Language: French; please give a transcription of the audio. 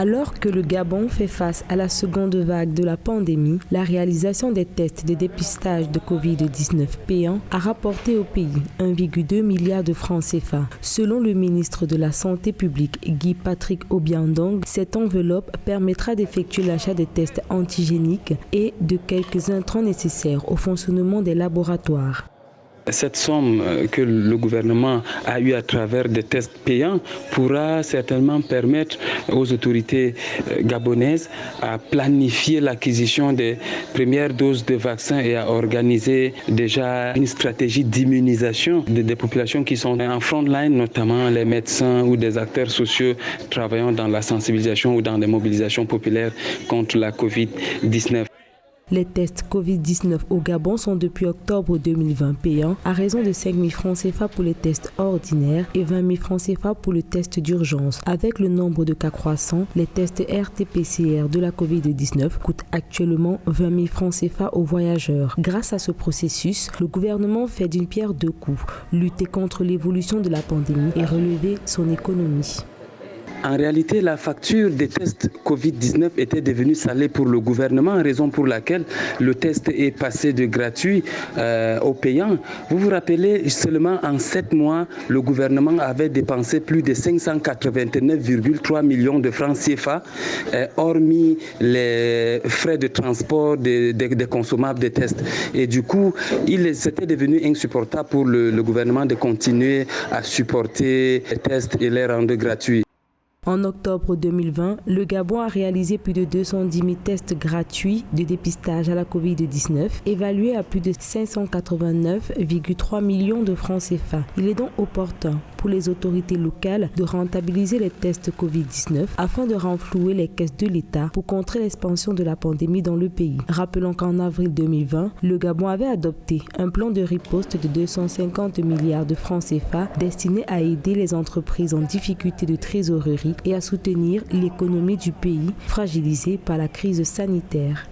Alors que le Gabon fait face à la seconde vague de la pandémie, la réalisation des tests de dépistage de Covid-19 payants a rapporté au pays 1,2 milliard de francs CFA. Selon le ministre de la Santé publique, Guy Patrick Obiandong, cette enveloppe permettra d'effectuer l'achat des tests antigéniques et de quelques intrants nécessaires au fonctionnement des laboratoires. Cette somme que le gouvernement a eue à travers des tests payants pourra certainement permettre aux autorités gabonaises à planifier l'acquisition des premières doses de vaccins et à organiser déjà une stratégie d'immunisation des populations qui sont en front line, notamment les médecins ou des acteurs sociaux travaillant dans la sensibilisation ou dans les mobilisations populaires contre la Covid-19. Les tests Covid-19 au Gabon sont depuis octobre 2020 payants à raison de 5 000 francs CFA pour les tests ordinaires et 20 000 francs CFA pour le test d'urgence. Avec le nombre de cas croissants, les tests RT-PCR de la Covid-19 coûtent actuellement 20 000 francs CFA aux voyageurs. Grâce à ce processus, le gouvernement fait d'une pierre deux coups, lutter contre l'évolution de la pandémie et relever son économie. En réalité, la facture des tests Covid-19 était devenue salée pour le gouvernement, raison pour laquelle le test est passé de gratuit au payant. Vous vous rappelez, seulement en 7 mois, le gouvernement avait dépensé plus de 589,3 millions de francs CFA, hormis les frais de transport des consommables de tests. Et du coup, c'était devenu insupportable pour le gouvernement de continuer à supporter les tests et les rendre gratuits. En octobre 2020, le Gabon a réalisé plus de 210 000 tests gratuits de dépistage à la Covid-19, évalués à plus de 589,3 millions de francs CFA. Il est donc opportun pour les autorités locales de rentabiliser les tests Covid-19 afin de renflouer les caisses de l'État pour contrer l'expansion de la pandémie dans le pays. Rappelons qu'en avril 2020, le Gabon avait adopté un plan de riposte de 250 milliards de francs CFA destiné à aider les entreprises en difficulté de trésorerie et à soutenir l'économie du pays fragilisée par la crise sanitaire.